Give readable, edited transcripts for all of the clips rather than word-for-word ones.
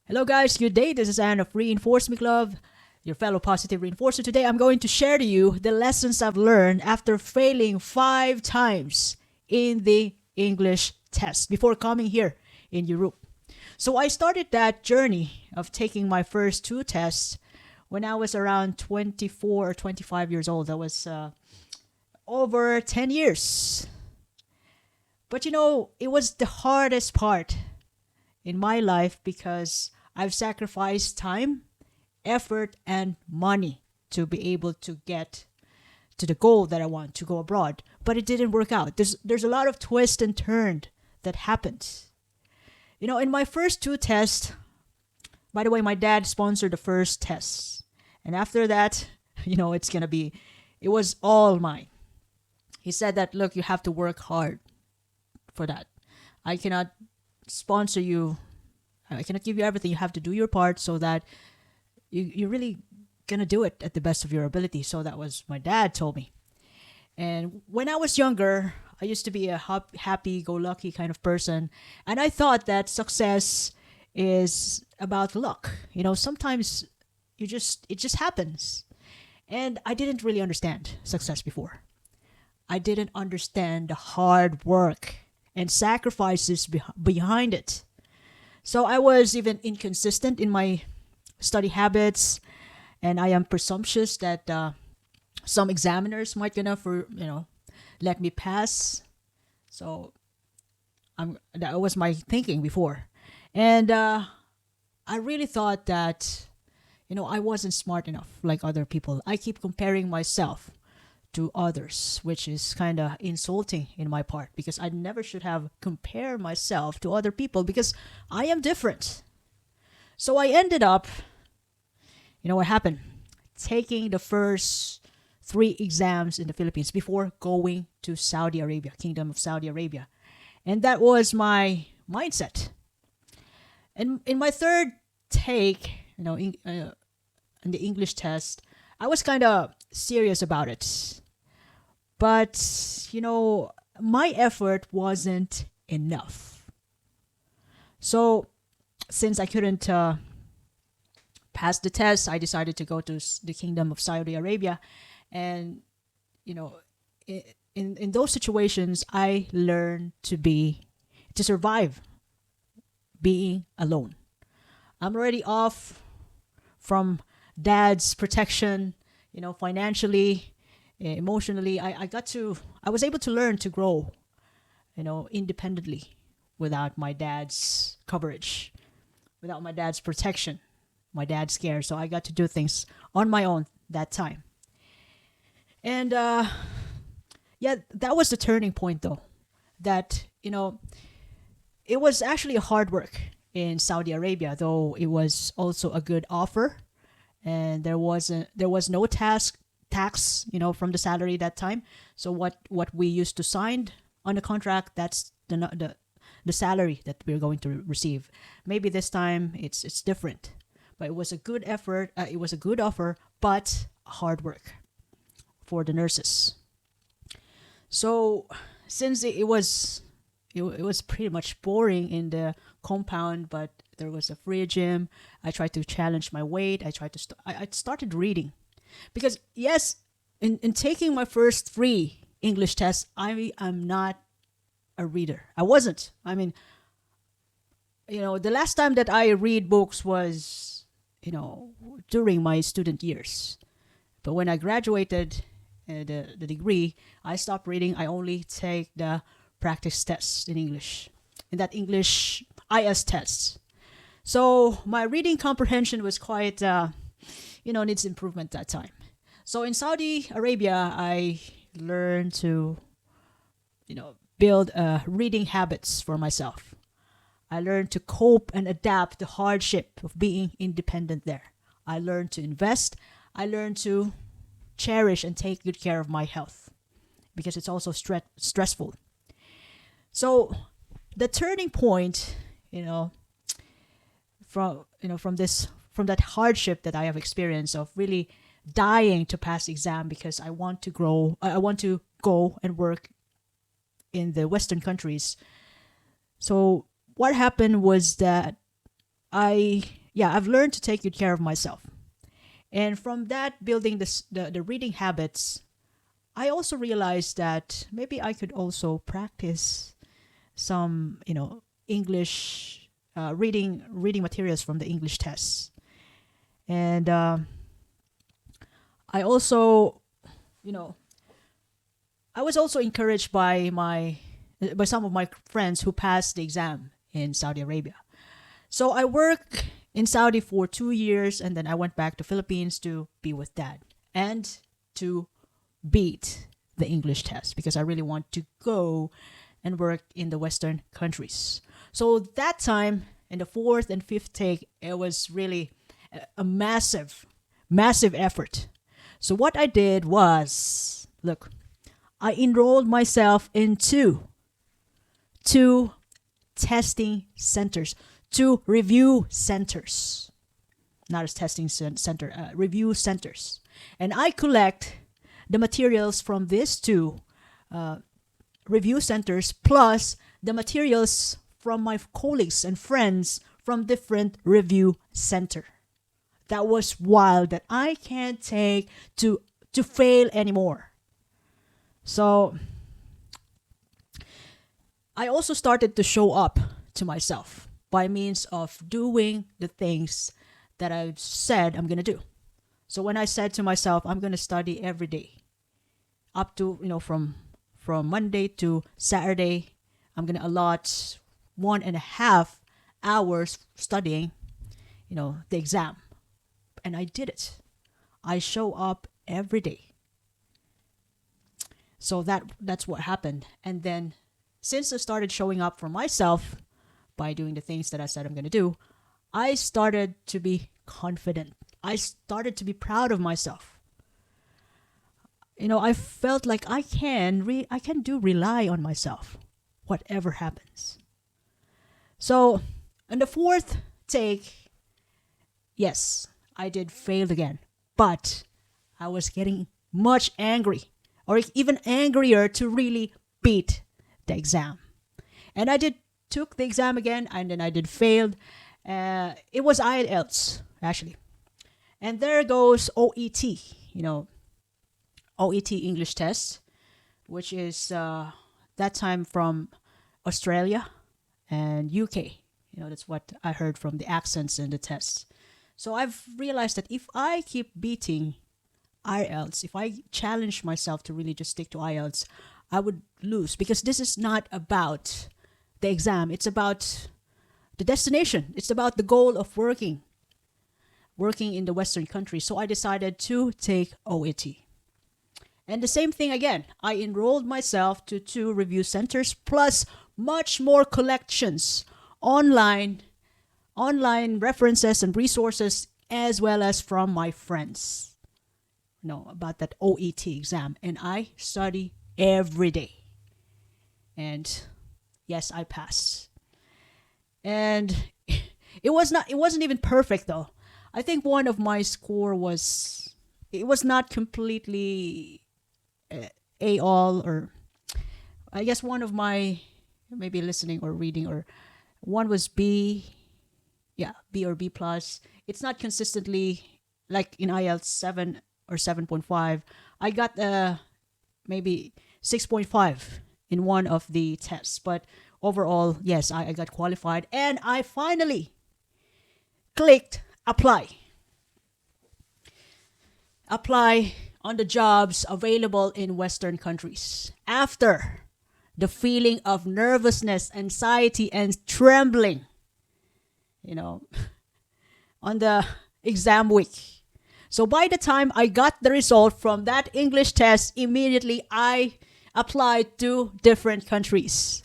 Hello, guys. Good day. This is Anne of Reinforcement Club, your fellow positive reinforcer. Today, I'm going to share to you the lessons I've learned after failing 5 times in the English test before coming here in Europe. So, I started that journey of taking my first two tests when I was around 24 or 25 years old. That was over 10 years. But it was the hardest part in my life because I've sacrificed time, effort, and money to be able to get to the goal that I want to go abroad. But it didn't work out. There's a lot of twist and turn that happened. In my first two tests, by the way, my dad sponsored the first tests. And after that, it was all mine. He said that, look, you have to work hard for that. I cannot sponsor you. I cannot give you everything. You have to do your part so that you're really going to do it at the best of your ability. So that was my dad told me. And when I was younger, I used to be a happy-go-lucky kind of person. And I thought that success is about luck. Sometimes it just happens. And I didn't really understand success before. I didn't understand the hard work and sacrifices behind it. So I was even inconsistent in my study habits, and I am presumptuous that some examiners might let me pass. So that was my thinking before, and I really thought that I wasn't smart enough like other people. I keep comparing myself to others, which is kind of insulting in my part because I never should have compared myself to other people because I am different. So I ended up, what happened? Taking the first 3 exams in the Philippines before going to Saudi Arabia, Kingdom of Saudi Arabia. And that was my mindset. And in my third take, in the English test, I was kind of serious about it. But, my effort wasn't enough. So, since I couldn't pass the test, I decided to go to the Kingdom of Saudi Arabia. And, in those situations, I learned to survive being alone. I'm already off from dad's protection, financially, emotionally. I was able to learn to grow, independently without my dad's coverage, without my dad's protection, my dad's care. So I got to do things on my own that time. And yeah, that was the turning point though. That, it was actually a hard work in Saudi Arabia, though it was also a good offer. And there was no tax, from the salary that time. So what we used to sign on the contract, that's the salary that we're going to receive. Maybe this time it's different, but it was a good effort. It was a good offer, but hard work for the nurses. So since it was pretty much boring in the compound, but there was a free gym. I tried to challenge my weight. I started reading. Because yes, in taking my first 3 English tests, I'm not a reader. I wasn't. I mean, the last time that I read books was, during my student years. But when I graduated the degree, I stopped reading. I only take the practice tests in English. In that English IS test. So my reading comprehension was quite needs improvement that time. So in Saudi Arabia, I learned to, build reading habits for myself. I learned to cope and adapt the hardship of being independent there. I learned to invest. I learned to cherish and take good care of my health because it's also stressful. So the turning point, from that hardship that I have experienced of really dying to pass exam because I want to grow. I want to go and work in the Western countries. So what happened was that I yeah, I've learned to take good care of myself. And from that, building the reading habits, I also realized that maybe I could also practice some, English reading materials from the English tests. And I also, you know, I was also encouraged by some of my friends who passed the exam in Saudi Arabia. So I worked in Saudi for 2 years, and then I went back to Philippines to be with dad and to beat the English test because I really want to go and work in the Western countries. So that time in the fourth and fifth take, it was really a massive, massive effort. So what I did was, look, I enrolled myself into two testing centers, two review centers, not as testing center, review centers. And I collect the materials from these two review centers plus the materials from my colleagues and friends from different review center. That was wild that I can't take to fail anymore. So I also started to show up to myself by means of doing the things that I've said I'm going to do. So when I said to myself, I'm going to study every day, up to, from Monday to Saturday, I'm going to allot 1.5 hours studying, the exam. And I did it. I show up every day. So that's what happened. And then since I started showing up for myself by doing the things that I said I'm going to do, I started to be confident. I started to be proud of myself. I felt like I can rely on myself, whatever happens. So, on the fourth take, yes, I did fail again, but I was getting much angry, or even angrier to really beat the exam. And I took the exam again, and then I did failed. It was IELTS, actually. And there goes OET, OET English test, which is that time from Australia and UK. That's what I heard from the accents in the tests. So I've realized that if I keep beating IELTS, if I challenge myself to really just stick to IELTS, I would lose, because this is not about the exam. It's about the destination. It's about the goal of working in the Western countries. So I decided to take OET. And the same thing again. I enrolled myself to 2 review centers plus much more collections online references and resources, as well as from my friends, about that OET exam. And I study every day. And yes, I passed. And it wasn't even perfect though. I think one of my score was not completely A all, or I guess one of my, maybe listening or reading, or one was B. Yeah, B or B plus. It's not consistently like in IELTS 7 or 7.5. I got maybe 6.5 in one of the tests, but overall, yes, I got qualified, and I finally clicked apply on the jobs available in Western countries. After the feeling of nervousness, anxiety, and trembling, on the exam week. So by the time I got the result from that English test, immediately I applied to different countries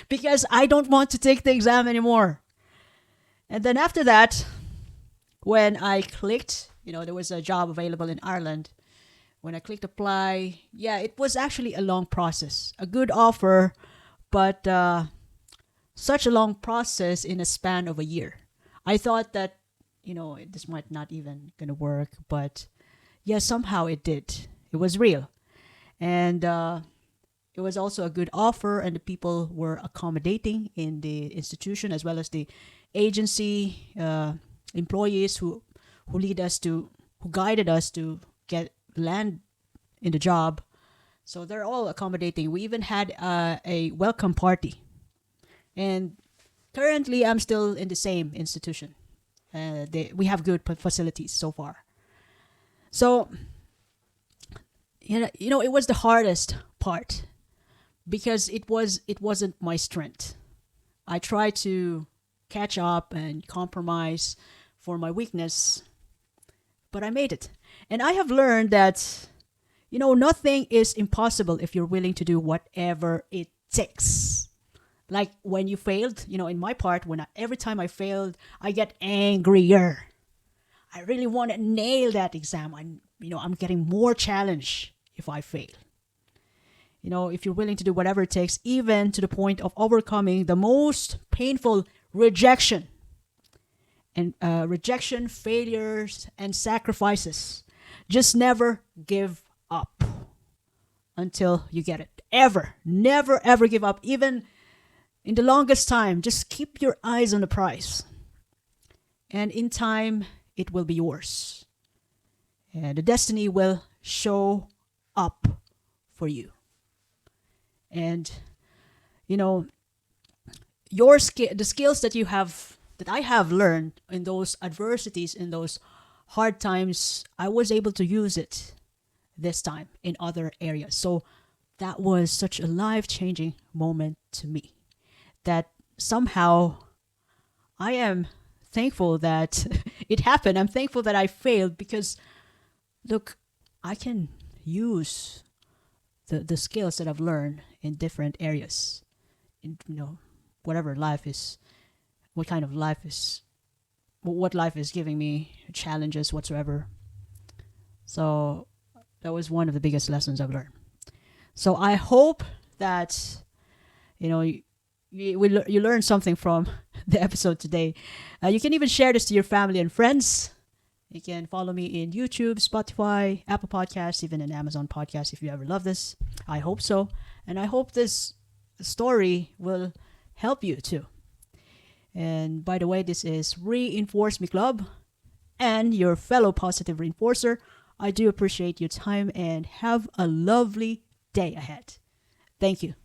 because I don't want to take the exam anymore. And then after that, when I clicked, there was a job available in Ireland. When I clicked apply, yeah, it was actually a long process, a good offer, but such a long process in a span of a year. I thought that, this might not even gonna work, but yeah, somehow it did. It was real. And it was also a good offer, and the people were accommodating in the institution as well as the agency. employees who lead us to, who guided us to get land in the job. So they're all accommodating. We even had a welcome party. And currently, I'm still in the same institution. We have good facilities so far. So, it was the hardest part because it wasn't my strength. I tried to catch up and compromise for my weakness, but I made it. And I have learned that, nothing is impossible if you're willing to do whatever it takes. Like when you failed, in my part, every time I failed, I get angrier. I really want to nail that exam. I'm getting more challenge if I fail. If you're willing to do whatever it takes, even to the point of overcoming the most painful rejection and failures, and sacrifices, just never give up until you get it. Ever, never, ever give up. Even in the longest time, just keep your eyes on the prize. And in time, it will be yours. And the destiny will show up for you. And, the skills that I have learned in those adversities, in those hard times, I was able to use it this time in other areas. So that was such a life-changing moment to me that somehow I am thankful that it happened. I'm thankful that I failed because, look, I can use the skills that I've learned in different areas. Whatever life is, what kind of life is, what life is giving me, challenges whatsoever. So that was one of the biggest lessons I've learned. So I hope that, you learned something from the episode today. You can even share this to your family and friends. You can follow me in YouTube, Spotify, Apple Podcasts, even in Amazon Podcasts if you ever love this. I hope so. And I hope this story will help you too. And by the way, this is Reinforce Me Club and your fellow positive reinforcer. I do appreciate your time and have a lovely day ahead. Thank you.